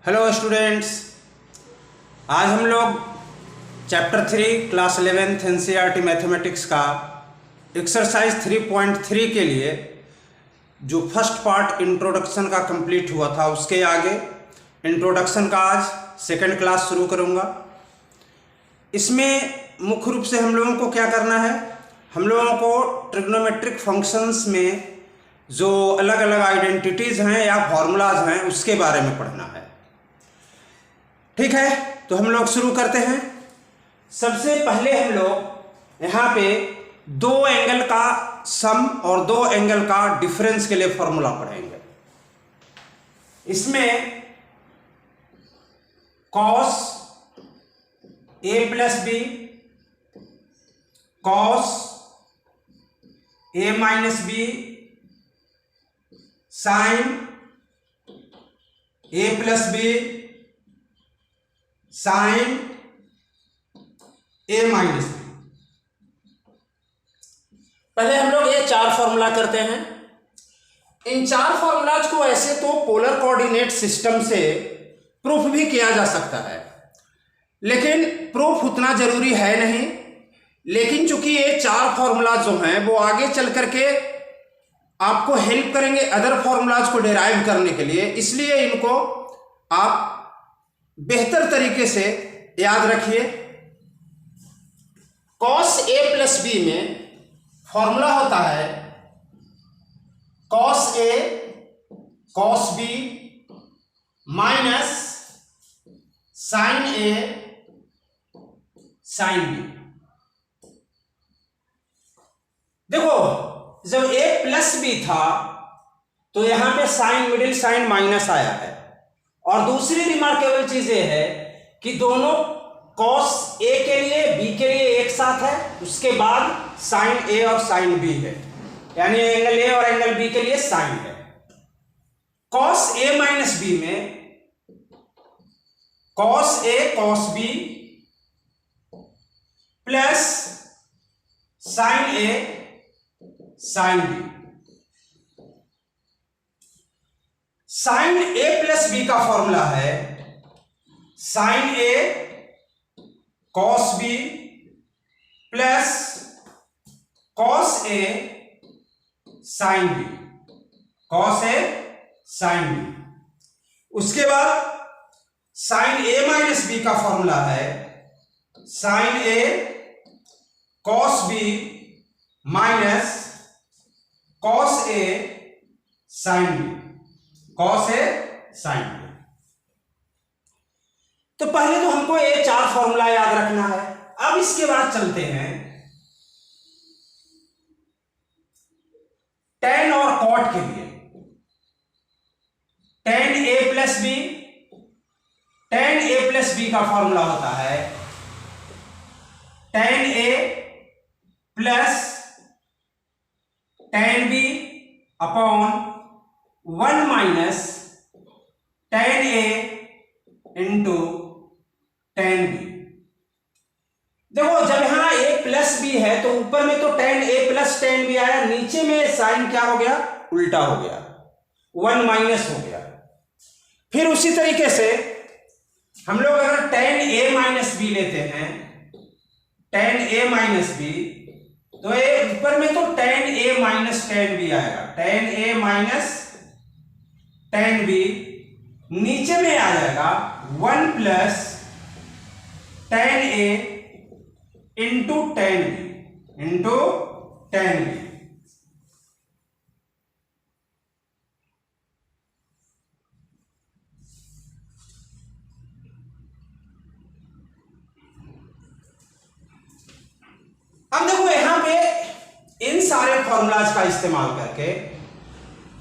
Hello students, आज हम लोग chapter 3 class 11th NCERT mathematics का एक्सरसाइज 3.3 के लिए जो फर्स्ट पार्ट इंट्रोडक्शन का कंप्लीट हुआ था उसके आगे इंट्रोडक्शन का आज सेकंड क्लास शुरू करूंगा। इसमें मुख्य रूप से हम लोगों को क्या करना है, हम लोगों को ट्रिग्नोमेट्रिक फंक्शंस में जो अलग अलग आइडेंटिटीज़ हैं या फॉर्मूलाज हैं उसके बारे में पढ़ना है। ठीक है, तो हम लोग शुरू करते हैं। सबसे पहले हम लोग यहाँ पे दो एंगल का सम और दो एंगल का डिफरेंस के लिए फॉर्मूला पढ़ेंगे। इसमें cos A plus B, cos A minus B, sine A plus B, sine A minus B. पहले हम लोग ये चार फॉर्मूला करते हैं। इन चार फॉर्मूलाज को ऐसे तो पोलर कोऑर्डिनेट सिस्टम से प्रूफ भी किया जा सकता है, लेकिन प्रूफ उतना जरूरी है नहीं। लेकिन चूंकि ये चार फॉर्मूलाज जो हैं वो आगे चल करके आपको हेल्प करेंगे अदर फॉर्मूलाज को डिराइव करने के लिए, इसलिए इनको आप बेहतर तरीके से याद रखिए। कॉस ए प्लस बी में फॉर्मूला होता है cos A cos B minus sine A sine B. देखो, जब ए प्लस बी था तो यहां पे साइन मिडिल साइन माइनस आया है, और दूसरी रिमार्केबल चीज ये है कि दोनों कॉस ए के लिए बी के लिए एक साथ है, उसके बाद साइन ए और साइन बी है, यानी एंगल ए और एंगल बी के लिए साइन है। कॉस ए माइनस बी में cos A cos B plus sine A sine B. Sine A plus B का फॉर्मूला है sign A cos B plus cos A sine B, cos A sine B. उसके बाद sign A minus B का formula है sign A cos B minus cos A sine B, cos A sine B. तो पहले तो हमको ये चार फॉर्मूला याद रखना है। अब इसके बाद चलते हैं टेन और कॉट के लिए। Tan A plus B, tan A plus B का फॉर्मूला होता है tan A plus tan B upon 1 minus tan A into tan B. देखो, जब यहां ए प्लस बी है तो ऊपर में तो tan A plus tan B आया, नीचे में साइन क्या हो गया, उल्टा हो गया, 1 माइनस हो गया। फिर उसी तरीके से हम लोग अगर टेन ए माइनस बी लेते हैं, टेन ए माइनस बी, तो ये ऊपर में तो tan A minus tan B आएगा, tan A minus tan B, नीचे में आ जाएगा 1 plus tan A into tan B into tan B. अब देखो, यहां पे इन सारे फॉर्मूलाज का इस्तेमाल करके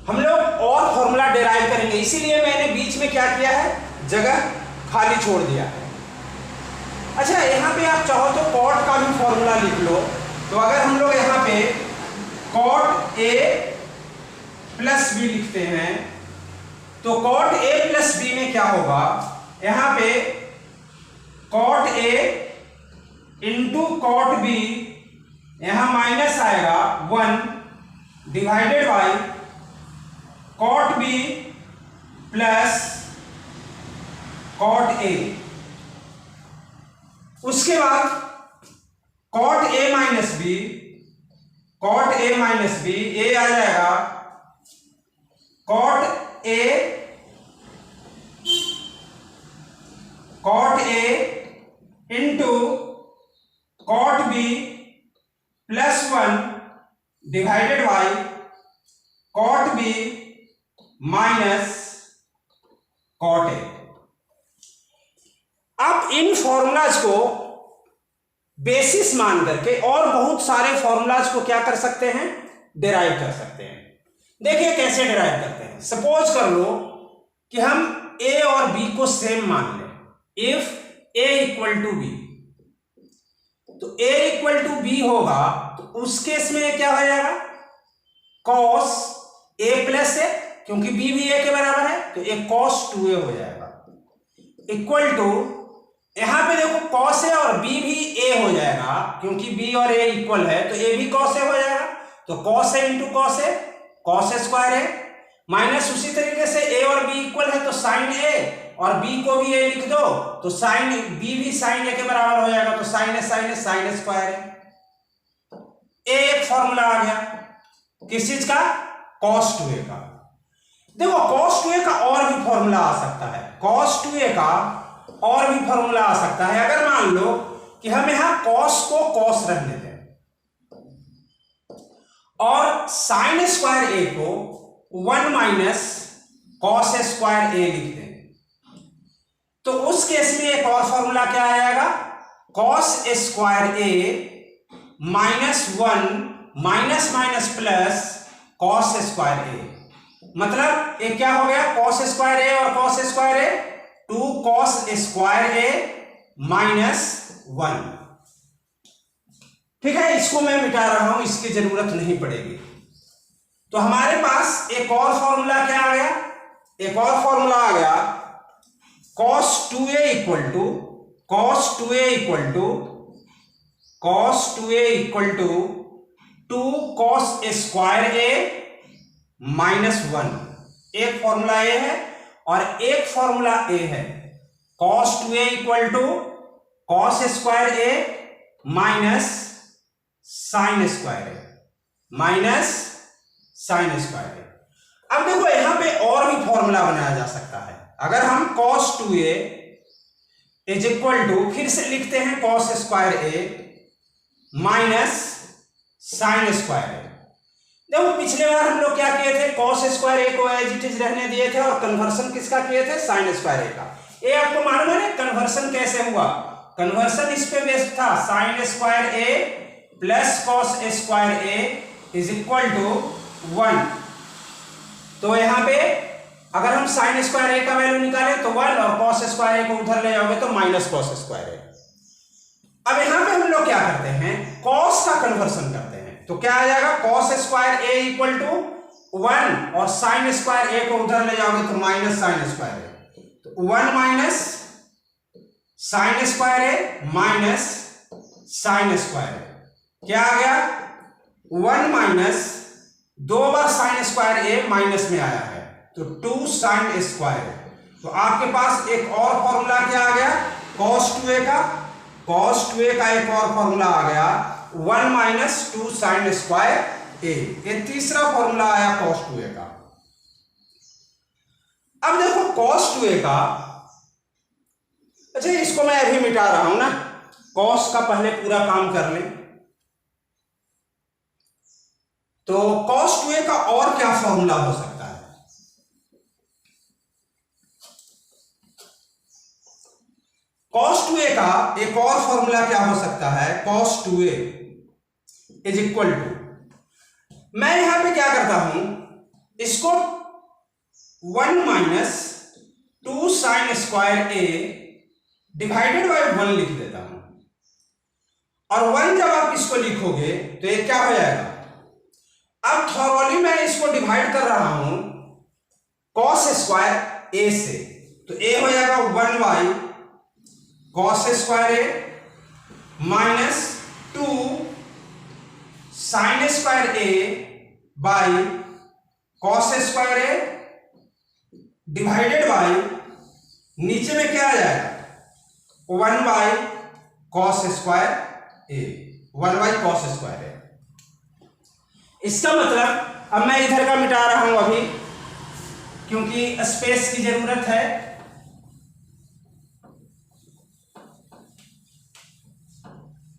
हम लोग और फॉर्मूला डिराइव करेंगे, इसीलिए मैंने बीच में क्या किया है, जगह खाली छोड़ दिया है। अच्छा, यहाँ पे आप चाहो तो कॉट का भी फॉर्मूला लिख लो। तो अगर हम लोग यहाँ पे कॉट ए प्लस बी लिखते हैं तो कॉट ए प्लस बी में क्या होगा, यहाँ पे cot A into cot B, यहां माइनस आएगा 1 divided by cot B plus cot A, उसके बाद cot A minus B, cot A minus B, ए आ जाएगा cot A into cot B plus 1 divided by cot B minus cot A. अब इन formulas को बेसिस मान करके और बहुत सारे फॉर्मूलाज को क्या कर सकते हैं, डिराइव कर सकते हैं। देखिए कैसे डिराइव करते हैं। सपोज कर लो कि हम ए और बी को सेम मान लें। If A equal to b, तो ए इक्वल टू बी होगा तो उस केस में क्या हो जाएगा, कॉस ए प्लस ए, क्योंकि बी भी ए के बराबर है तो ए कॉस 2a हो जाएगा, इक्वल टू यहां पे देखो कॉस ए और बी भी ए हो जाएगा, क्योंकि बी और ए इक्वल है तो ए भी कॉस ए हो जाएगा, तो cos A into cos A, cos square A, minus उसी तरीके से ए और बी इक्वल है तो साइन ए, और बी को भी ए लिख दो तो साइन बी भी साइन ए के बराबर हो जाएगा, तो साइन ए साइन स्क्वायर ए। एक फॉर्मूला आ गया किस चीज का, कॉस 2a का। देखो कॉस 2a का और भी फॉर्मूला आ सकता है, कॉस 2a का और भी फॉर्मूला आ सकता है। अगर मान लो कि हम यहां कॉस को कॉस रखने दें और साइन स्क्वायर ए को 1 माइनस कॉस स्क्वायर ए लिख दें, तो उस केस में एक और फॉर्मूला क्या आ जाएगा, cos square A minus 1 minus minus plus cos square A. मतलब ये क्या हो गया, कॉस स्क्वायर ए और cos square A, 2 cos square A minus 1। ठीक है, इसको मैं मिटा रहा हूं, इसकी जरूरत नहीं पड़ेगी। तो हमारे पास एक और फॉर्मूला क्या आ गया, एक और फॉर्मूला आ गया cos 2a equal to cos 2a equal to cos 2a equal to 2 cos square A minus 1। एक फॉर्मूला ए है और एक फॉर्मूला ए है, cos 2a equal to cos square A minus sine square A, minus sine square A. अब देखो यहां पे और भी फॉर्मूला बनाया जा सकता है। अगर हम cos 2a is equal to, फिर से लिखते हैं cos स्क्वायर ए माइनस साइन स्क्वायर ए। देखो पिछले बार हम लोग क्या किए थे, cos स्क्वायर ए को एज इट इज रहने दिए थे और कन्वर्सन किसका किए थे, साइन स्क्वायर ए का। ये आपको मालूम है ना कन्वर्सन कैसे हुआ, कन्वर्सन इस पे बेस्ड था, sine square a plus cos square a is equal to 1। तो यहां पे अगर हम साइन स्क्वायर ए का वैल्यू निकालें तो 1 और cos स्क्वायर ए को उधर ले जाओगे तो माइनस cos स्क्वायर ए। अब यहां पे हम लोग क्या करते हैं, cos का कन्वर्सन करते हैं, तो क्या आ जाएगा, cos square a equal to 1 और साइन स्क्वायर ए को उधर ले जाओगे तो माइनस साइन स्क्वायर ए, तो 1 माइनस साइन स्क्वायर ए माइनस साइन स्क्वायर ए। क्या आ गया, 1 माइनस 2 बार साइन स्क्वायर ए माइनस में आया है तो 2 साइन स्क्वायर। तो आपके पास एक और फॉर्मूला क्या आ गया, cos 2a का, cos 2a का एक और फॉर्मूला आ गया 1 माइनस 2 साइन स्क्वायर ए। ये तीसरा फॉर्मूला आया cos 2a का। अब देखो cos 2a का, अच्छा इसको मैं अभी मिटा रहा हूं ना, cos का पहले पूरा काम कर लें। तो cos 2a का और क्या फॉर्मूला हो सकता है, cos 2a का एक और फॉर्मूला क्या हो सकता है, cos 2a is equal to, मैं यहां पे क्या करता हूं, इसको 1 minus 2 sine square A divided by 1 लिख देता हूं, और 1 जब आप इसको लिखोगे तो ये क्या हो जाएगा, अब थॉरली मैं इसको डिवाइड कर रहा हूं cos स्क्वायर ए से, तो ए हो जाएगा 1 by cos square A minus 2 sine square A by cos square A divided by नीचे में क्या आ जाएगा, 1/cos स्क्वायर ए, 1/cos स्क्वायर ए। इसका मतलब अब मैं इधर का मिटा रहा हूं अभी, क्योंकि स्पेस की जरूरत है।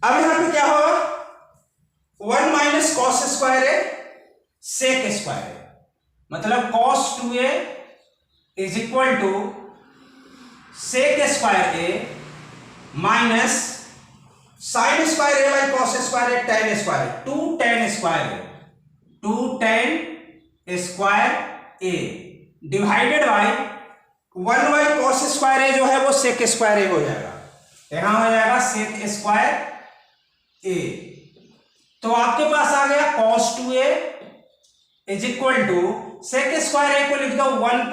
अब यहां पे क्या होगा, 1 - cos square A sec square A, मतलब cos 2a is equal to sec square A minus sine square A by cos square A tan square, 2 tan square A, 2 tan square A divided by 1/cos square A जो है वो सेक square ए हो जाएगा, यहां हो जाएगा सेक square ए। तो आपके पास आ गया cos 2a is equal to sec square A को लिख दो 1 +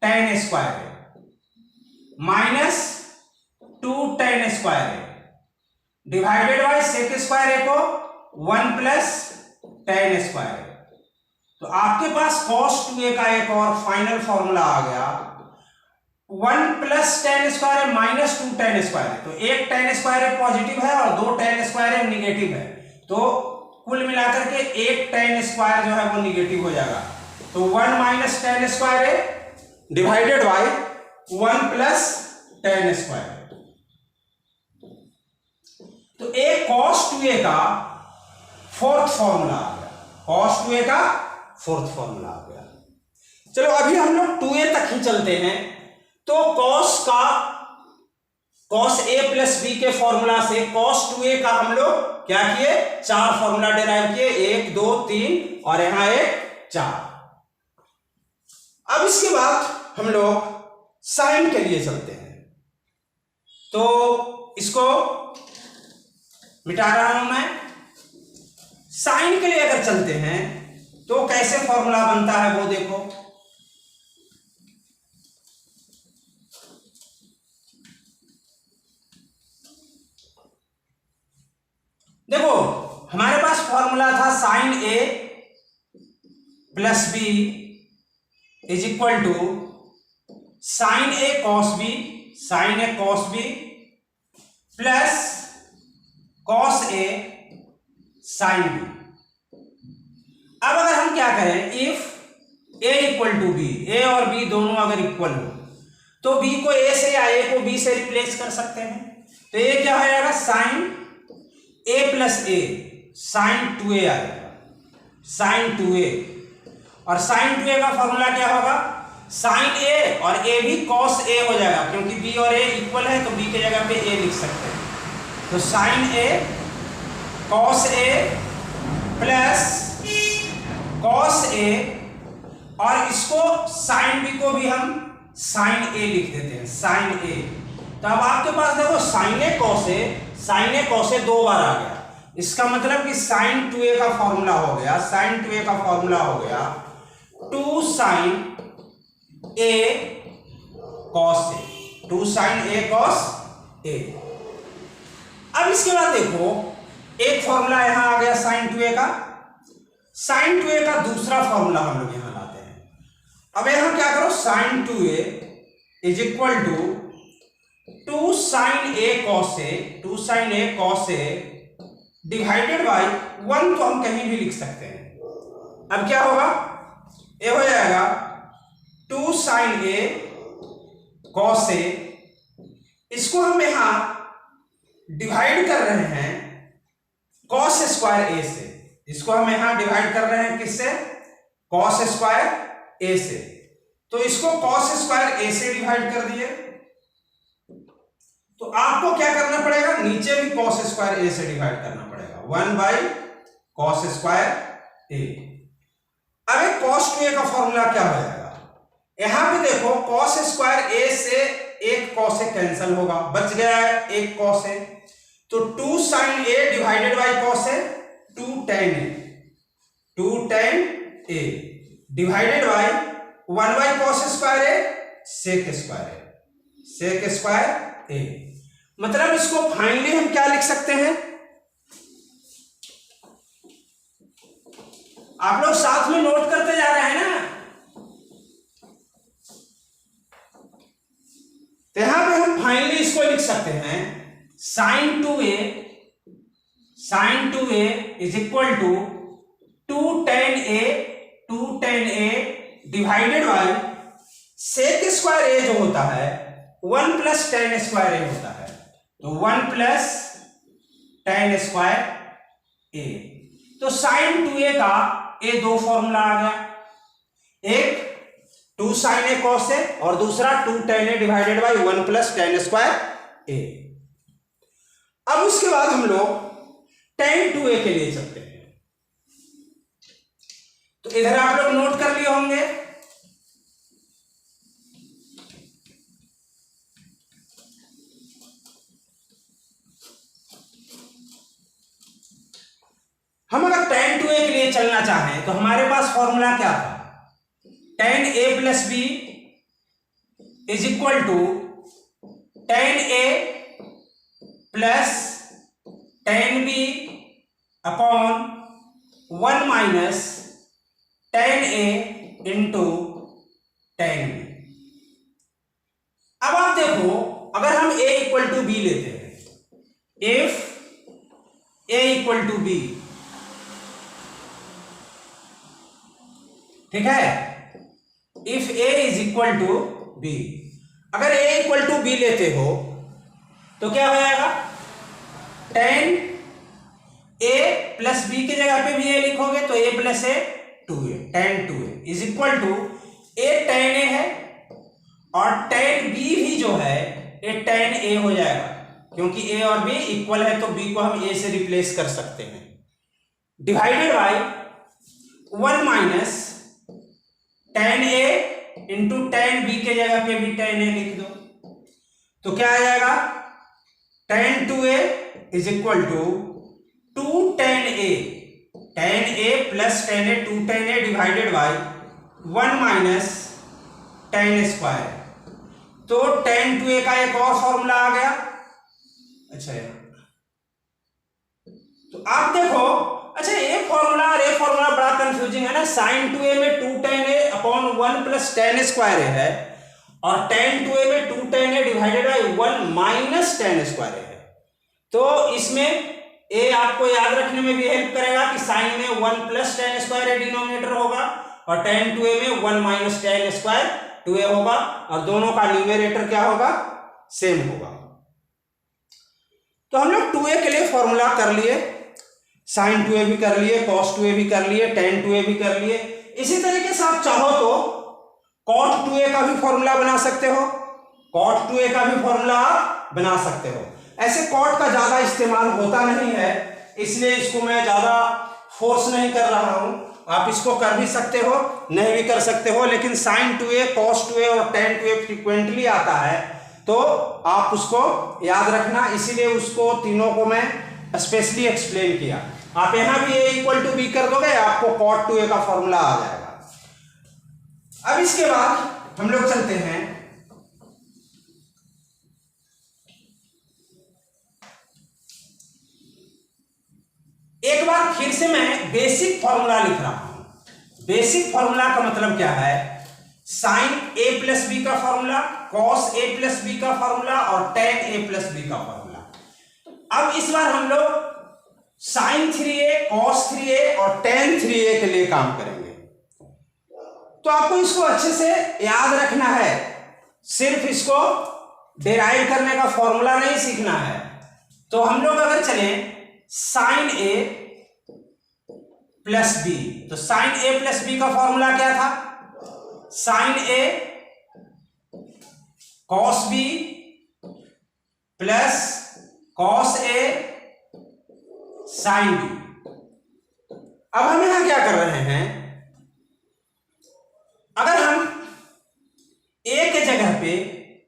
tan square A minus 2 tan square A divided by sec square A को 1 + tan स्क्वायर ए। तो आपके पास cos 2a का एक और फाइनल फॉर्मूला आ गया, 1 + tan स्क्वायर ए माइनस 2 tan स्क्वायर ए। तो एक tan स्क्वायर ए पॉजिटिव है और 2 tan स्क्वायर ए निगेटिव है, तो कुल मिलाकर के एक tan स्क्वायर जो है वो निगेटिव हो जाएगा। तो 1 - tan square A divided by 1 + tan square. तो एक cos 2a का फोर्थ फॉर्मूला आ गया, cos 2a का फोर्थ फॉर्मूला आ गया। चलो अभी हम लोग 2a तक ही चलते हैं। तो cos a + b के फॉर्मूला से cos 2a का हम लोग क्या किए, 4 फॉर्मूला डिराइव किए, 1 2 3 और यहां एक 4। अब इसके बाद हम लोग साइन के लिए चलते हैं। तो इसको मिटा रहा हूं मैं। साइन के लिए अगर चलते हैं तो कैसे फॉर्मूला बनता है वो देखो। देखो हमारे पास फॉर्मूला था sine A + b is equal to sine A cos B, sine A cos B plus cos A sine B. अब अगर हम क्या करें, if A equal to B, A और बी दोनों अगर इक्वल हो तो बी को ए से या ए को बी से रिप्लेस कर सकते हैं। तो ये क्या हो जाएगा, sign a + a sign 2a आएगा, साइन 2a। और साइन 2a का फॉर्मूला क्या होगा, साइन a और a भी cos a हो जाएगा, क्योंकि b और a इक्वल है तो b के जगह पे a लिख सकते हैं। तो sine a cos a plus cos a, और इसको साइन b को भी हम साइन a लिख देते हैं, साइन a। तो अब आपके पास देखो साइन a cos a 2 बार आ गया, इसका मतलब कि साइन 2a का फॉर्मूला हो गया, साइन 2a का फॉर्मूला हो गया 2 sin a cos a, 2 sin a cos a। अब इसके बाद देखो एक फॉर्मूला यहां आ गया साइन 2a का, साइन 2a का दूसरा फॉर्मूला हम लोग यहां लाते हैं। अब यहां क्या करो, sine 2a is equal to 2 sin a cos a, 2 sin a cos a divided by 1, तो हम कहीं भी लिख सकते हैं। अब क्या होगा, ये हो जाएगा 2 sin a cos a, इसको हम यहां डिवाइड कर रहे हैं cos स्क्वायर a से, इसको हम यहां डिवाइड कर रहे हैं किससे, cos स्क्वायर a से। तो इसको cos स्क्वायर a से डिवाइड कर दिए, तो आपको क्या करना पड़ेगा, नीचे भी cos स्क्वायर a से डिवाइड करना पड़ेगा, 1/cos स्क्वायर a। अब एक cos 2a का फॉर्मूला क्या हो जाएगा, यहां पे देखो cos स्क्वायर a से एक cos a कैंसिल होगा, बच गया एक cos a। तो 2 sin a divided by cos a, 2 tan a, 2 tan a divided by 1/cos square a sec square a, sec square a। मतलब इसको फाइनली हम क्या लिख सकते हैं, आप लोग साथ में नोट करते जा रहे हैं ना। तो यहां पे हम फाइनली इसको लिख सकते हैं sin 2a is equal to 2 tan a divided by sec square A जो होता है 1 प्लस tan स्क्वायर ए होता है, तो 1 प्लस tan स्क्वायर ए। तो sin 2a का ये दो फॉर्मूला आ गया, एक 2 sin a cos a और दूसरा 2 tan a divided by 1 plus tan square A. अब उसके बाद हम लोग tan 2a के लिए चलते हैं। तो इधर आप लोग नोट कर लिए होंगे, हम अगर tan 2a के लिए चलना चाहें तो हमारे पास फॉर्मूला क्या था, tan a plus b is equal to tan a plus tan b upon 1 minus tan a into tan b। अब आप देखो, अगर हम a इक्वल टू बी लेते हैं, if a equal to b, ठीक है, if a is equal to b, अगर a इक्वल टू बी लेते हो तो क्या हो जाएगा, tan a प्लस बी की जगह पे भी a लिखोगे तो a plus a 2a, tan 2a is equal to a tan a है और tan b भी जो है a tan a हो जाएगा, क्योंकि a और b इक्वल है तो b को हम a से रिप्लेस कर सकते हैं, divided by 1 minus tan a into tan b के जगह पे भी tan a लिख दो, तो क्या आ जाएगा, tan 2a is equal to 2 tan a plus tan a 2 tan a divided by 1 minus tan square. तो tan 2a का एक और फॉर्मूला आ गया। अच्छा तो आप देखो, अच्छा ये फॉर्मूला और ये फॉर्मूला बड़ा कंफ्यूजिंग है ना, sin 2a में 2 tan a upon 1 plus tan square है और tan 2a में 2 tan a divided by 1 minus tan square है। तो इसमें ए आपको याद रखने में भी हेल्प करेगा कि साइन में 1 प्लस tan स्क्वायर डिनोमिनेटर होगा और tan 2a में 1 माइनस tan स्क्वायर 2a होगा और दोनों का न्यूमरेटर क्या होगा, सेम होगा। तो हम लोग 2a के लिए फॉर्मूला कर लिए, sin 2a भी कर लिए, cos 2a भी कर लिए, tan 2a भी कर लिए। इसी तरीके से आप चाहो तो cot 2a का भी फॉर्मूला बना सकते हो, cot 2a का भी फॉर्मूला आप बना सकते हो। ऐसे कॉट का ज्यादा इस्तेमाल होता नहीं है, इसलिए इसको मैं ज्यादा फोर्स नहीं कर रहा हूं, आप इसको कर भी सकते हो नहीं भी कर सकते हो, लेकिन sin 2a cos 2a और tan 2a फ्रीक्वेंटली आता है तो आप उसको याद रखना, इसीलिए उसको तीनों को मैं स्पेशली एक्सप्लेन किया। आप यहां भी a इक्वल टू बी कर दोगे, आपको cot 2a का फॉर्मूला आ जाएगा। अब इसके बाद हम लोग चलते हैं एक बार फिर से मैं बेसिक फॉर्मूला लिख रहा हूं। बेसिक फॉर्मूला का मतलब क्या है, साइन a प्लस बी का formula, cos a plus B का फॉर्मूला और tan a प्लस बी का फॉर्मूला। अब इस बार हम लोग साइन 3a, कॉस 3a और tan 3a के लिए काम करेंगे। तो आपको इसको अच्छे से याद रखना है, सिर्फ इसको डिराइव करने का फॉर्मूला नहीं सीखना है। तो हम लोग अगर चलें साइन a प्लस बी, तो साइन a प्लस बी का फॉर्मूला क्या था, sine a cos b plus cos a sine b। अब हम यहां क्या कर रहे हैं, अगर हम a के जगह पे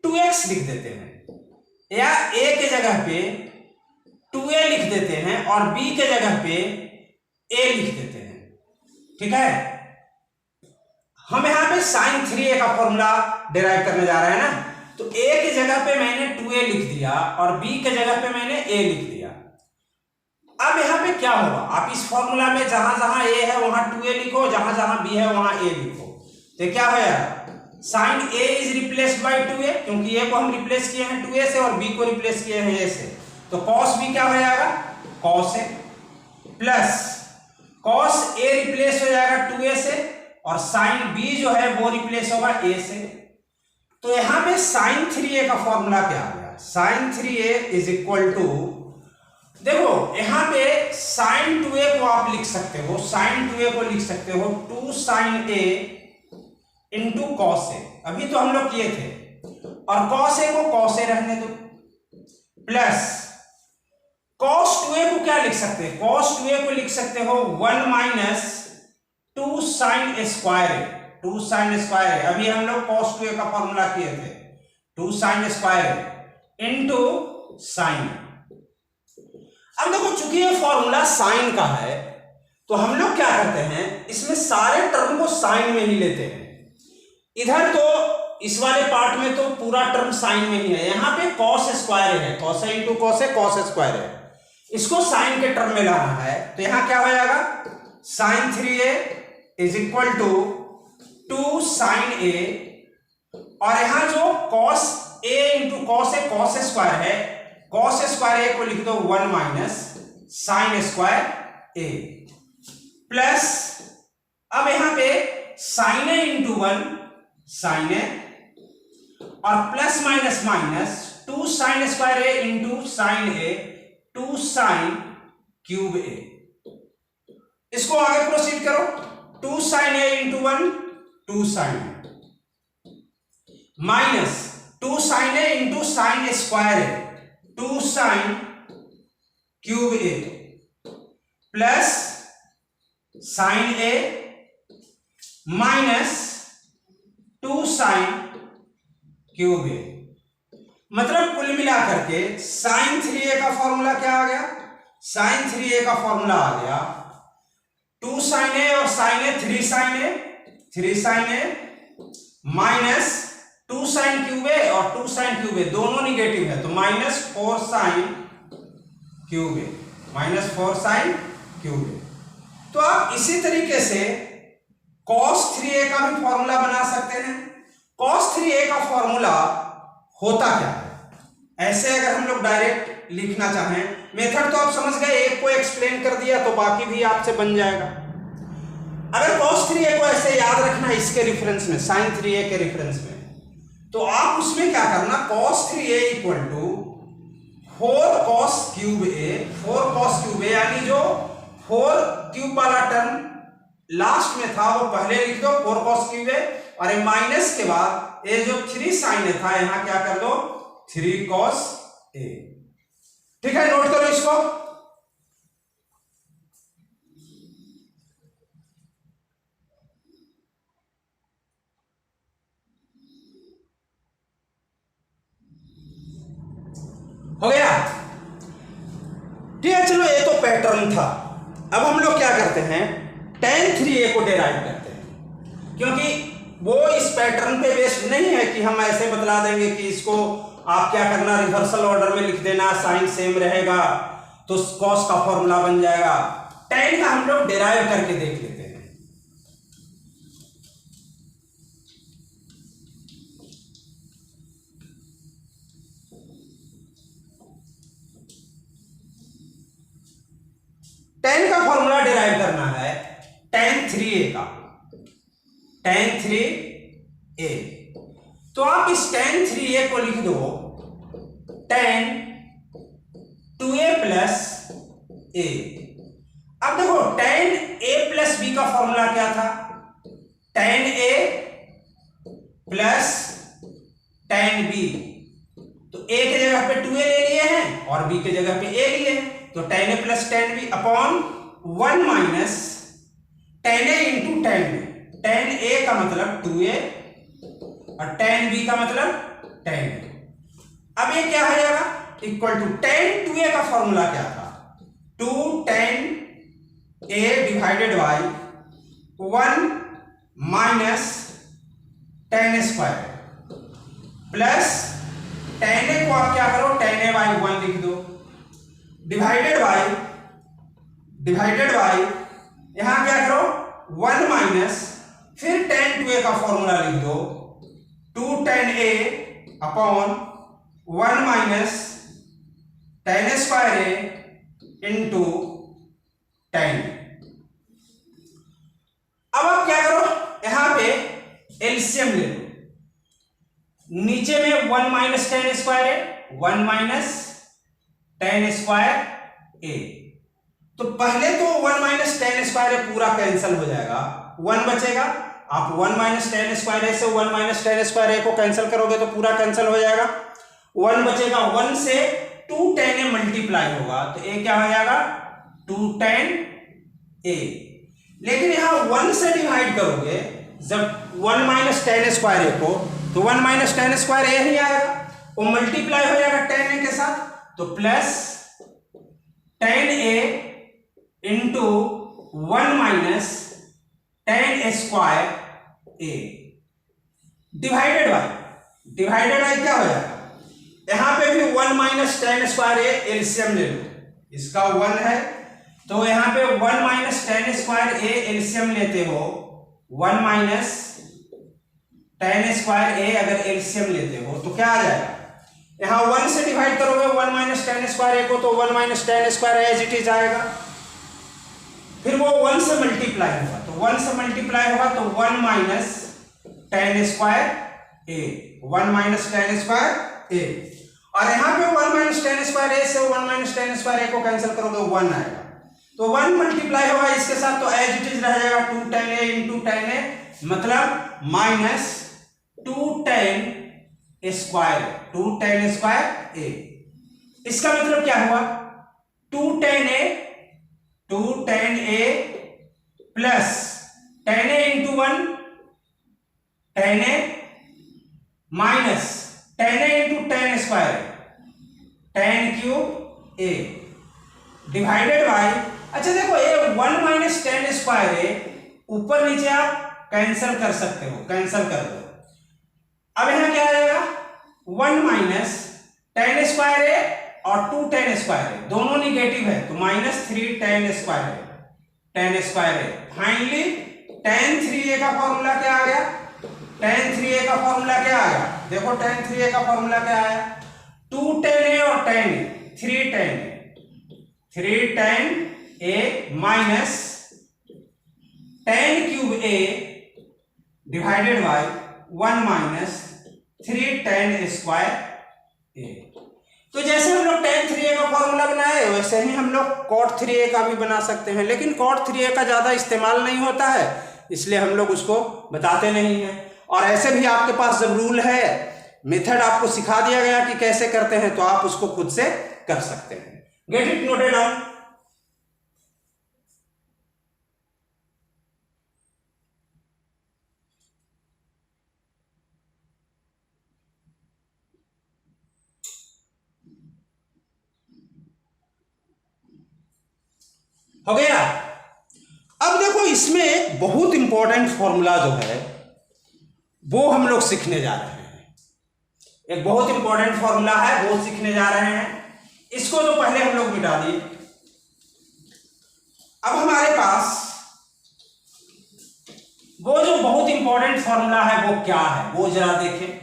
2x लिख देते हैं या a के जगह पे 2a लिख देते हैं और b के जगह पे a लिख देते हैं, ठीक है। हम यहां पे sin 3a का फॉर्मूला डिराइव करने जा रहे हैं ना, तो a की जगह पे मैंने 2a लिख दिया और b के जगह पे मैंने a लिख दिया। अब यहां पे क्या होगा, आप इस फॉर्मूला में जहां जहां a है वहां 2a लिखो, जहां जहां b है वहां a लिखो, तो क्या हो जाएगा sine a is replace by 2a, क्योंकि ए को हम रिप्लेस किए हैं 2a से और बी को रिप्लेस किए हैं a से, तो cos b क्या हो जाएगा cos a, plus cos a replace हो जाएगा 2a से और साइन b जो है वो रिप्लेस होगा a से। तो यहां पे साइन 3a का फॉर्मूला क्या आ गया, sign 3a is equal to, देखो यहां पे साइन 2a को आप लिख सकते हो, साइन 2a को लिख सकते हो 2 sine a into cos A, अभी तो हम लोग किए थे, और कॉस ए को कॉस ए रहने दो, प्लस कॉस 2a को क्या लिख सकते हैं, कॉस 2a को लिख सकते हो 1 minus 2 sine square A, 2 sine square है, अभी हम लोग cos 2a का फॉर्मूला किए थे, 2 साइन स्क्वायर इंटू साइन। अब देखो चूंकि ये फॉर्मूला साइन का है तो हम लोग क्या करते हैं, इसमें सारे टर्म को साइन में ही लेते हैं। इधर तो इस वाले पार्ट में तो पूरा टर्म साइन में ही है, यहां पे cos स्क्वायर है, cos इंटू cos है, cos स्क्वायर है, इसको साइन के टर्म में लाना है, तो यहां क्या हो जाएगा sine 3a is equal to 2 sine a, और यहां जो cos a इंटू cos है, cos स्क्वायर है, cos स्क्वायर a को लिख दो 1 minus sine square a, plus अब यहां पे sine a into 1 sine a, और plus minus minus 2 sine square a into sine a, 2 sine cube a, इसको आगे प्रोसीड करो, 2 sine a into 1 2 sign minus 2 sine a into sine square a 2 sine cube a, plus sine a minus 2 sine cube a, मतलब कुल मिलाकर के sign 3a का formula क्या आ गया, साइन 3a का फॉर्मूला आ गया 2 साइन a और sine a 3 sine a, 3 sine a minus 2 sine cube a और 2 साइन क्यूब a दोनों निगेटिव है, तो minus 4 sine cube a, minus 4 sine cube a। तो आप इसी तरीके से cos 3a का भी फॉर्मूला बना सकते हैं। cos 3a का फॉर्मूला होता क्या है, ऐसे अगर हम लोग डायरेक्ट लिखना चाहें, मेथड तो आप समझ गए, एक को एक्सप्लेन कर दिया तो बाकी भी आपसे बन जाएगा। अगर cos 3a को ऐसे याद रखना है इसके रेफरेंस में, sin 3a के रेफरेंस में, तो आप उसमें क्या करना, cos 3a equal to 4 cos cube a, 4 cos cube a, यानी जो 4 क्यूब वाला टर्म लास्ट में था वो पहले लिख दो 4 cos क्यूब a, और ये माइनस के बाद ये जो 3 साइन था यहां क्या कर दो 3 cos a, ठीक है, नोट करो इसको। हो गया, ठीक है, चलो ये तो पैटर्न था। अब हम लोग क्या करते हैं, tan 3a को डेराइव करते हैं, क्योंकि वो इस पैटर्न पे बेस्ड नहीं है कि हम ऐसे बतला देंगे कि इसको आप क्या करना, रिवर्सल ऑर्डर में लिख देना, साइन सेम रहेगा तो cos का फॉर्मूला बन जाएगा। tan का हम लोग डेराइव करके देख लेते हैं। tan का फॉर्मूला डेराइव करना है tan 3a का, tan 3a, तो आप इस tan 3a को लिख दो tan 2a प्लस a। अब देखो tan a प्लस b का फॉर्मूला क्या था, tan a plus tan b, तो a के जगह पे 2a ले लिए हैं और b के जगह पे a लिए हैं, तो tan a plus tan b upon 1 minus tan a into tan b, tan a का मतलब 2a और tan b का मतलब tan b। अब ये क्या हो जाएगा, इक्वल टू tan 2a का फॉर्मूला क्या था, 2 tan a divided by 1 minus tan square plus tan a को आप क्या करो, tan a बाई 1 लिख दो, डिवाइडेड बाय यहां क्या करो 1 माइनस, फिर tan 2a का फॉर्मूला लिख दो 2 tan A upon 1 minus tan square A into tan। अब आप क्या करो, यहां पे एलसीएम ले लो। नीचे में 1 minus tan square A, 1 minus tan square A। तो पहले तो 1 माइनस tan स्क्वायर A पूरा कैंसिल हो जाएगा, 1 बचेगा। आप 1 माइनस tan स्क्वायर A से 1 माइनस tan स्क्वायर A को कैंसिल करोगे तो पूरा कैंसिल हो जाएगा, 1 बचेगा। 1 से 2 tan A मल्टीप्लाई होगा तो A क्या हो जाएगा, 2 tan A। लेकिन यहां 1 से डिवाइड करोगे जब 1 माइनस tan स्क्वायर A को, तो 1 माइनस tan स्क्वायर A ही आएगा, वो मल्टीप्लाई हो जाएगा tan A के साथ, तो plus tan A into 1 minus tan square A divided by क्या हो जाएगा, यहां पे भी 1 minus tan square A LCM ले लो, इसका 1 है तो यहां पे 1 minus tan square A LCM लेते हो, 1 माइनस tan स्क्वायर A अगर एलसीएम लेते हो तो क्या आ जाएगा, यहां 1 से डिवाइड करोगे 1 माइनस tan स्क्वायर A को तो 1 minus tan square A as it is आएगा। फिर वो 1 से मल्टीप्लाई होगा, तो 1 से मल्टीप्लाई होगा तो 1 minus tan square A, 1 minus tan square A। और यहां पे 1 माइनस tan स्क्वायर A से 1 माइनस tan स्क्वायर A को कैंसिल करोगे 1 आएगा, तो 1 मल्टीप्लाई होगा इसके साथ तो एज इट इज रह जाएगा 2 tan A into tan A, मतलब माइनस 2 tan स्क्वायर A। इसका मतलब क्या हुआ, 2 tan A plus tan A into 1 tan A minus tan A into tan square tan cube A divided by, अच्छा देखो ये 1 माइनस tan स्क्वायर A ऊपर नीचे आप कैंसिल कर सकते हो, कैंसिल कर दो। अब यहां क्या आएगा, 1 माइनस tan स्क्वायर A और 2 tan स्क्वायर A दोनों निगेटिव है तो minus 3 tan square A। Finally tan 3A का फॉर्मूला क्या आ गया, tan 3A का फॉर्मूला क्या आ गया, देखो tan 3A का फॉर्मूला क्या आया, 2 tan A और tan A, 3 tan A minus tan cube A divided by 1 minus 3 tan square A। तो जैसे हम लोग tan 3A का फॉर्मूला बनाए वैसे ही हम लोग cot 3A का भी बना सकते हैं, लेकिन cot 3A का ज्यादा इस्तेमाल नहीं होता है इसलिए हम लोग उसको बताते नहीं हैं। और ऐसे भी आपके पास जब रूल है, मेथड आपको सिखा दिया गया कि कैसे करते हैं तो आप उसको खुद से कर सकते हैं। Get it noted down. हो गया। अब देखो इसमें एक बहुत इंपॉर्टेंट फॉर्मूला जो है वो हम लोग सीखने जा रहे हैं, एक बहुत इंपॉर्टेंट फॉर्मूला है वो सीखने जा रहे हैं। इसको तो पहले हम लोग मिटा दिए। अब हमारे पास वो जो बहुत इंपॉर्टेंट फॉर्मूला है वो क्या है वो जरा देखें।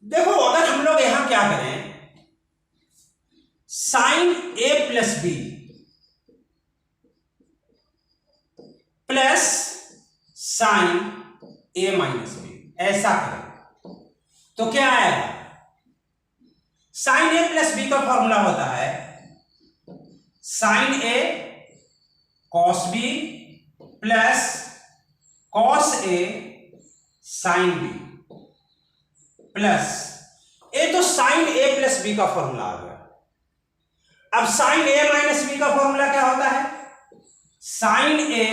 देखो अगर हम लोग यहां क्या करें, sine A plus B plus sine A minus B, ऐसा करें तो क्या आएगा, साइन A प्लस बी का फॉर्मूला होता है sine A cos B plus cos A sine B plus A, तो साइन A प्लस बी का फॉर्मूला आ गया। अब साइन A माइनस बी का फॉर्मूला क्या होता है, sine A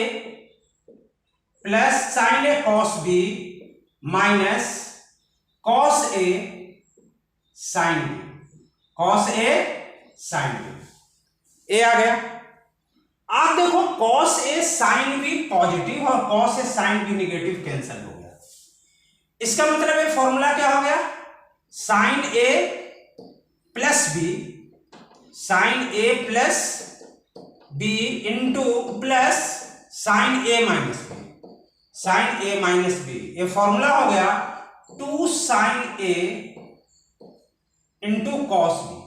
plus sine A cos B minus cos A sine B, cos A sine B, ए आ गया। आप देखो cos A sine B positive और cos A sine B negative cancel हो गया। इसका मतलब ये फॉर्मूला क्या हो गया, sine A plus B, sine A plus B into plus sine A minus B, sine A minus B, ये फॉर्मूला हो गया 2 sine A into cos B.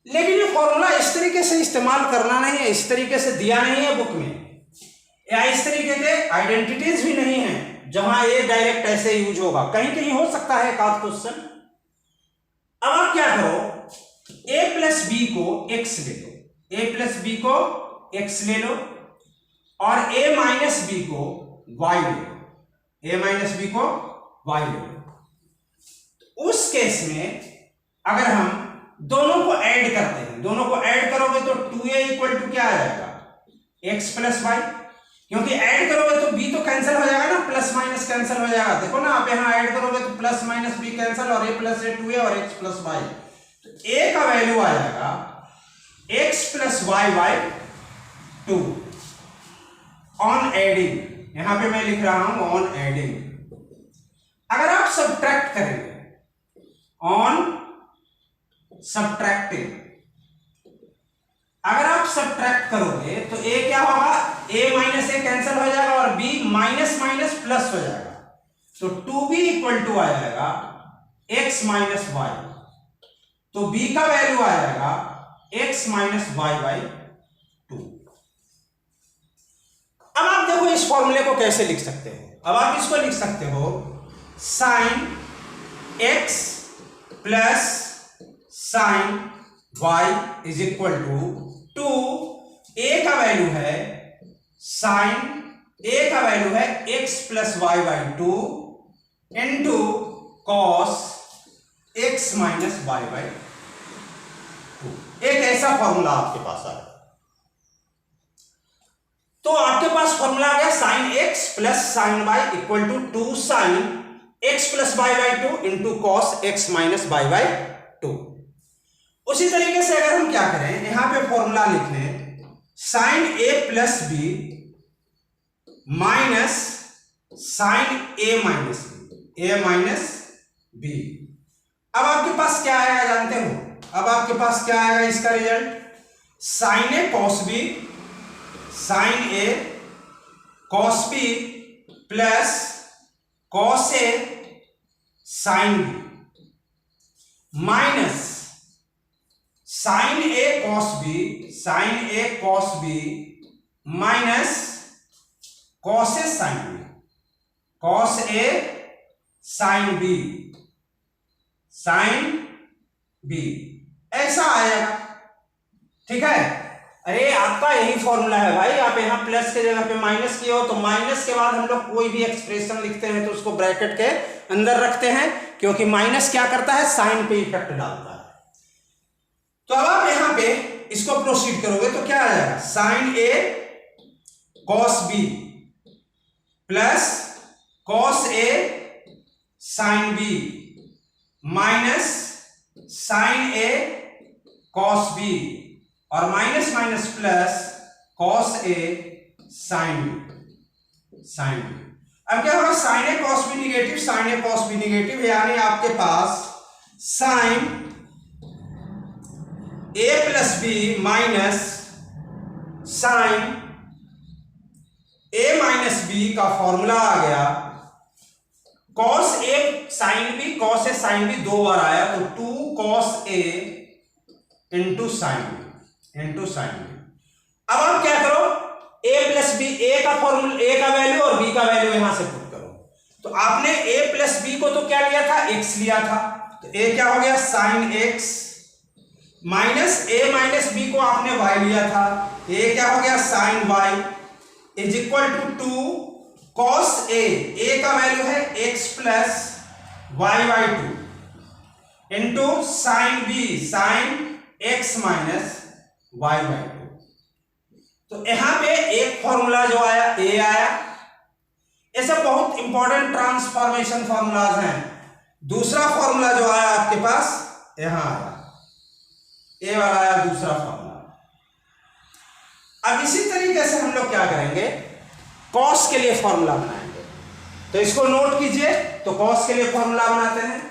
लेकिन ये फॉर्मूला इस तरीके से इस्तेमाल करना नहीं है, इस तरीके से दिया नहीं है बुक में, या इस तरीके के आइडेंटिटीज भी नहीं है जहां ये डायरेक्ट ऐसे यूज होगा, कहीं कहीं हो सकता है एक आध क्वेश्चन। अब आप क्या करो, a प्लस बी को x ले लो, a प्लस बी को x ले लो और a माइनस बी को y ले लो, a माइनस बी को y ले लो। उस केस में अगर हम दोनों को ऐड करते हैं, दोनों को ऐड करोगे तो 2a इक्वल टू क्या आ जाएगा, x प्लस वाई, क्योंकि ऐड करोगे तो b तो कैंसिल हो जाएगा ना, प्लस माइनस कैंसिल हो जाएगा। देखो ना आप यहां ऐड करोगे तो प्लस माइनस b कैंसिल और a प्लस a 2a और x प्लस y, तो a का वैल्यू आ जाएगा x plus y by 2 on adding, यहां पे मैं लिख रहा हूं ऑन एडिंग। अगर आप सब्ट्रैक्ट करेंगे, ऑन सब्ट्रैक्टिंग, अगर आप सब्ट्रैक्ट करोगे तो a क्या होगा, a माइनस a कैंसिल हो जाएगा और b माइनस माइनस प्लस हो जाएगा, तो 2b इक्वल टू आ जाएगा x माइनस वाई, तो b का वैल्यू आ जाएगा x माइनस वाई बाई 2। अब आप देखो इस फॉर्मूले को कैसे लिख सकते हो, अब आप इसको लिख सकते हो sine x plus sine y is equal to 2, a का वैल्यू है साइन, a का वैल्यू है x plus y by 2 into cos x minus y by 2। एक ऐसा फॉर्मूला आपके पास आ गया, तो आपके पास फॉर्मूला आ गया sine x plus sine y equal to 2 sine x plus y by 2 into cos x minus y by 2। उसी तरीके से अगर हम क्या करें, यहां पे फॉर्मूला लिख लें sine a plus B minus sine a minus b, a minus b. अब आपके पास क्या आएगा जानते हो, अब आपके पास क्या आएगा इसका result, sine a cos B, sine a cos B plus cos a sine B minus sine a cos B, sine a cos B minus cos a sine B, cos a sine B, sine b, ऐसा आएगा। ठीक है, अरे आपका यही formula है भाई, आप यहां प्लस के जगह पे माइनस किए हो तो माइनस के बाद हम लोग कोई भी एक्सप्रेशन लिखते हैं तो उसको ब्रैकेट के अंदर रखते हैं, क्योंकि माइनस क्या करता है, साइन पे इफेक्ट डालता है। तो अब आप यहां पे इसको प्रोसीड करोगे तो क्या आ जाएगा, sine A cos B plus cos A sine B minus sine A cos B और minus minus plus cos A sine B, sine B. अब क्या होगा, sine A cos B negative, sine A cos B negative, यानी आपके पास sine a plus B minus sine a minus B का formula आ गया cos a sine B, cos a sine B 2 बार आया तो 2 cos a into sine b, into sine B. अब आप क्या करो, a प्लस बी, a का फॉर्मूला, a का वैल्यू और b का वैल्यू यहां से पुट करो, तो आपने a प्लस बी को तो क्या लिया था, x लिया था, तो a क्या हो गया sine x minus a minus b को आपने y लिया था, a क्या हो गया sine y is equal to 2 cos a का वैल्यू है x plus y by 2 into sine b, sine x minus y by 2। तो यहां पे एक फॉर्मूला जो आया a आया, ऐसे बहुत इंपॉर्टेंट ट्रांसफॉर्मेशन फॉर्मूलाज हैं। दूसरा फॉर्मूला जो आया आपके पास यहां आया, ए वाला आया दूसरा फॉर्मूला। अब इसी तरीके से हम लोग क्या करेंगे, कॉस के लिए फॉर्मूला बनाएंगे, तो इसको नोट कीजिए। तो कॉस के लिए फॉर्मूला बनाते हैं,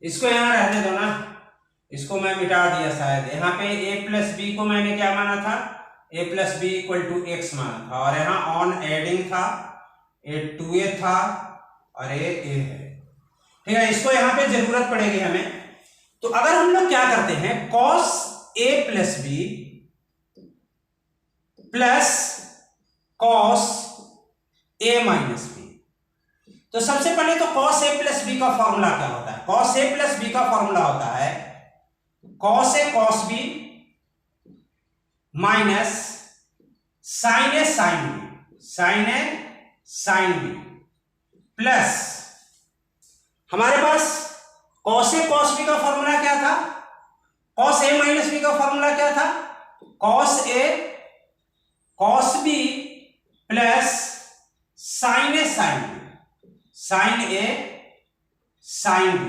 इसको यहाँ रहने दो ना, इसको मैं मिटा दिया शायद। यहाँ पे a प्लस बी को मैंने क्या माना था, a plus b equal to x माना था, और यहाँ ऑन एडिंग था, a 2a था और a है। ठीक है, इसको यहाँ पे जरूरत पड़ेगी हमें। तो अगर हम लोग क्या करते हैं, cos a plus B plus cos a minus b, तो सबसे पहले तो cos a प्लस बी का फॉर्मूला क्या होता है? cos a प्लस बी का फॉर्मूला होता है cos a cos b minus sin a sin b, sin a sin b plus हमारे पास cos a cos b का फॉर्मूला क्या था, cos a माइनस b का फॉर्मूला क्या था, cos a cos b plus sin a sin b, sin a sin b।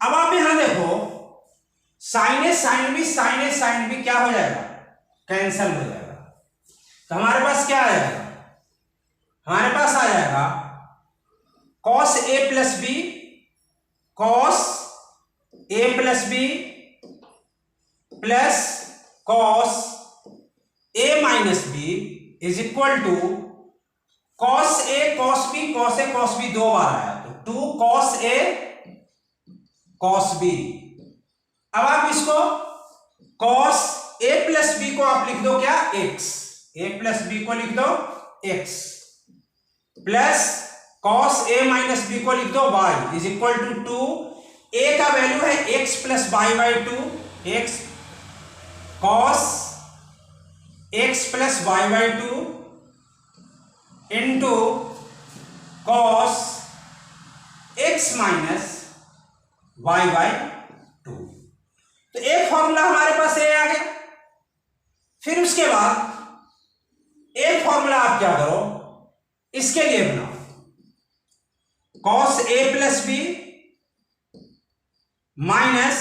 अब आप यहां देखो, sin a sin b क्या हो जाएगा, कैंसल हो जाएगा। तो हमारे पास क्या आ जाएगा, हमारे पास आ जाएगा cos a plus b, cos a plus B plus cos a minus b is equal to cos a cos b दो बार आया तो 2 cos a cos b। अब आप इसको cos a प्लस बी को आप लिख दो क्या, x, a प्लस बी को लिख दो x, plus cos a minus b को लिख दो y is equal to 2, a का वैल्यू है x plus y by 2, x cos x plus y by 2 into cos x minus y by 2। तो एक फॉर्मूला हमारे पास ये आ गया। फिर उसके बाद एक फॉर्मूला आप क्या करो, इसके लिए बनाओ cos a plus B minus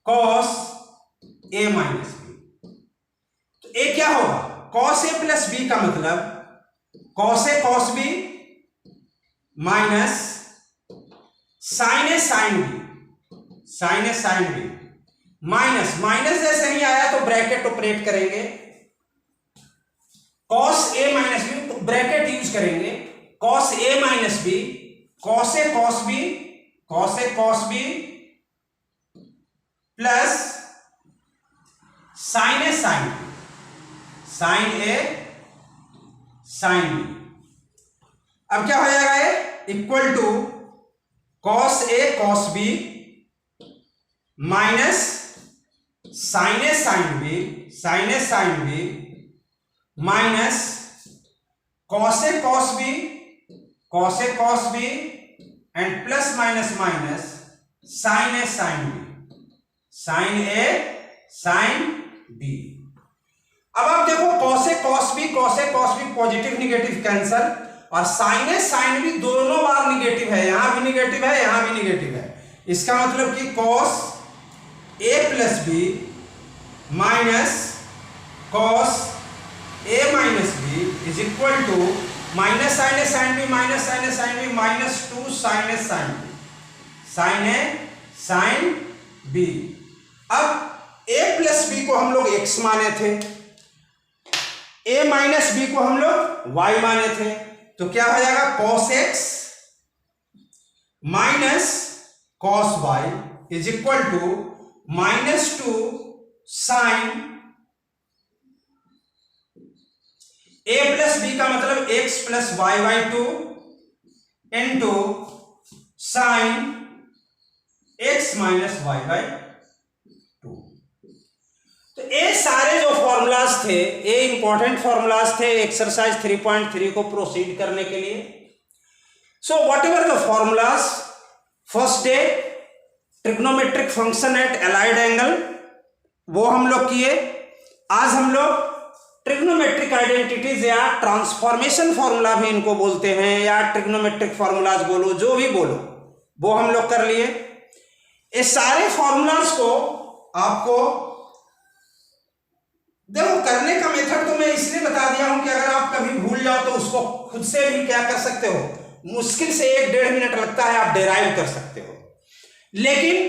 cos a minus b. तो ए क्या होगा, cos a प्लस बी का मतलब cos a cos b minus sin a sin b, sin a sin b minus minus जैसे ही आया तो ब्रैकेट ऑपरेट करेंगे, cos a माइनस बी तो ब्रैकेट यूज करेंगे, cos a minus b cos a cos b, cos a cos b plus sin a sin b, sin a sin b। अब क्या हो जाएगा ये, equal to cos a cos b minus sin a sin b, sin a sin b minus cos a cos b, cos a cos b and plus minus minus sin a sin b, sin a sin b। अब आप देखो cos a cos b positive negative cancel, और sin a sin b दोनों बार negative है, यहां भी negative है यहां भी निगेटिव है। इसका मतलब कि cos a plus B minus cos a minus b is equal to minus sin a sin b minus sin a sin b minus 2 sin a sin b, sin a sin b। अब a plus B को हम लोग x माने थे, a minus b को हम लोग y माने थे, तो क्या हो जाएगा cos x minus cos y is equal to minus 2 sin a plus B का मतलब x plus y by 2 into sine x minus y by 2। तो ये सारे जो फॉर्मूलाज थे, ये इंपॉर्टेंट फॉर्मूलाज थे एक्सरसाइज 3.3 को प्रोसीड करने के लिए। So what ever the formulas, first day trigonometric function at allied angle वो हम लोग किए। आज हम लोग ट्रिग्नोमेट्रिक आइडेंटिटीज या ट्रांसफॉर्मेशन फॉर्मूला भी इनको बोलते हैं, या ट्रिग्नोमेट्रिक फॉर्मूलाज बोलो, जो भी बोलो, वो हम लोग कर लिए। ये सारे फॉर्मूलाज को आपको देखो करने का मेथड तो मैं इसलिए बता दिया हूं कि अगर आप कभी भूल जाओ तो उसको खुद से भी क्या कर सकते हो, मुश्किल से 1-1.5 मिनट लगता है, आप डेराइव कर सकते हो। लेकिन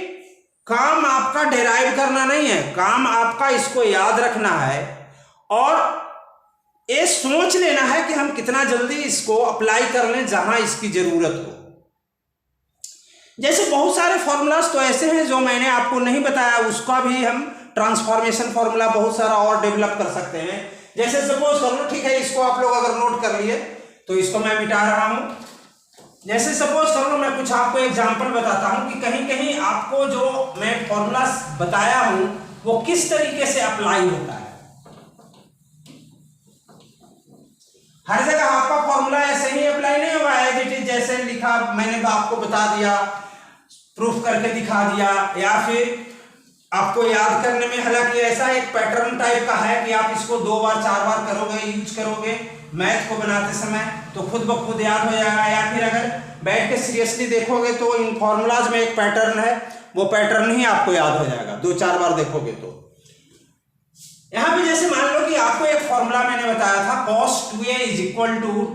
काम आपका डेराइव करना नहीं है, काम आपका इसको याद रखना है और ये सोच लेना है कि हम कितना जल्दी इसको अप्लाई कर लें जहां इसकी जरूरत हो। जैसे बहुत सारे फॉर्मूलाज तो ऐसे हैं जो मैंने आपको नहीं बताया, उसका भी हम ट्रांसफॉर्मेशन फॉर्मूला बहुत सारा और डेवलप कर सकते हैं। जैसे सपोज कर लो, ठीक है, इसको आप लोग अगर नोट कर लिए तो इसको मैं मिटा रहा हूं। जैसे सपोज कर लो, मैं कुछ आपको एग्जांपल बताता हूं कि कहीं कहीं आपको जो मैं फॉर्मूला बताया हूं वो किस तरीके से अप्लाई होता है। हर जगह आपका फॉर्मूला ऐसे ही अप्लाई नहीं होगा, एज इट इज जैसे लिखा मैंने आपको बता दिया, प्रूफ करके दिखा दिया, या फिर आपको याद करने में, हालांकि ऐसा एक पैटर्न टाइप का है कि आप इसको 2 बार 4 बार करोगे, यूज करोगे मैथ को बनाते समय तो खुद ब खुद याद हो जाएगा। या फिर अगर बैठ के सीरियसली देखोगे तो इन फॉर्मूलाज में एक पैटर्न है, वो पैटर्न ही आपको याद हो जाएगा 2-4 बार देखोगे तो। यहां पे जैसे मान लो कि आपको एक फॉर्मूला मैंने बताया था cos 2a =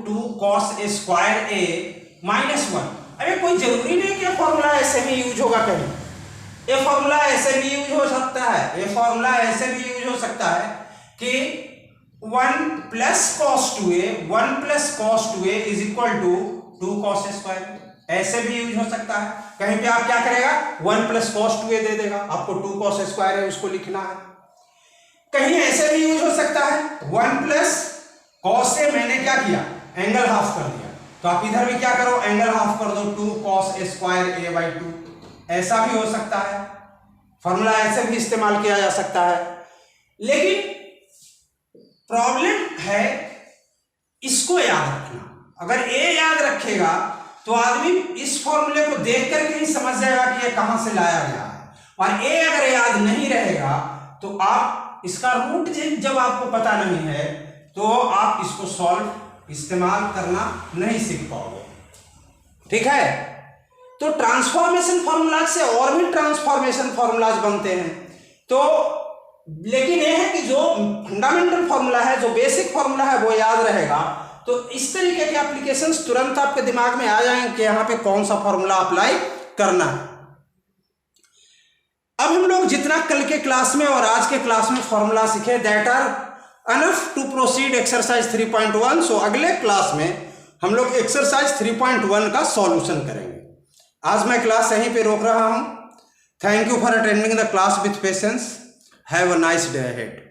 2 cos a square a - 1। अरे कोई जरूरी नहीं कि फॉर्मूला ऐसे ही यूज होगा कहीं, ये फॉर्मूला ऐसे भी यूज हो सकता है, ये फॉर्मूला ऐसे भी यूज हो सकता है कि 1 + cos 2a = 2 cos a square, ऐसे भी यूज हो सकता है। कहीं पे आप क्या करेगा, 1 + cos 2a दे देगा, आपको 2 cos a स्क्वायर है उसको लिखना है। कहीं ऐसे भी यूज हो सकता है 1 + cos a, मैंने क्या किया, एंगल हाफ कर दिया, तो आप इधर भी क्या करो, एंगल हाफ कर दो, 2 cos a स्क्वायर a/2, ऐसा भी हो सकता है। फॉर्मूला ऐसे भी इस्तेमाल किया जा सकता है। लेकिन प्रॉब्लम है इसको याद रखना। अगर ए याद रखेगा तो आदमी इस फॉर्मूले को देख करके ही समझ जाएगा कि ये कहां से लाया गया है, और ए अगर याद नहीं रहेगा तो आप इसका रूट जब आपको पता नहीं है तो आप इसको सॉल्व इस्तेमाल करना नहीं सीख पाओगे। ठीक है, तो ट्रांसफॉर्मेशन फॉर्मूलाज से और भी ट्रांसफॉर्मेशन फॉर्मूलाज बनते हैं। तो लेकिन यह है कि जो फंडामेंटल फॉर्मूला है, जो बेसिक फॉर्मूला है वो याद रहेगा, तो इस तरीके के एप्लीकेशंस तुरंत आपके दिमाग में आ जाएंगे कि यहाँ पे कौन सा फॉर्मूला अप्लाई करना है। अब हम लोग जितना कल के क्लास में और आज के क्लास में फॉर्मूला सीखे, that are enough to proceed exercise 3.1। So अगले क्लास में हम लोग एक्सरसाइज 3.1 का सॉल्यूशन करेंगे। आज मैं क्लास यहीं पे रोक रहा हूं। Thank you for attending the class with patience. Have a nice day ahead.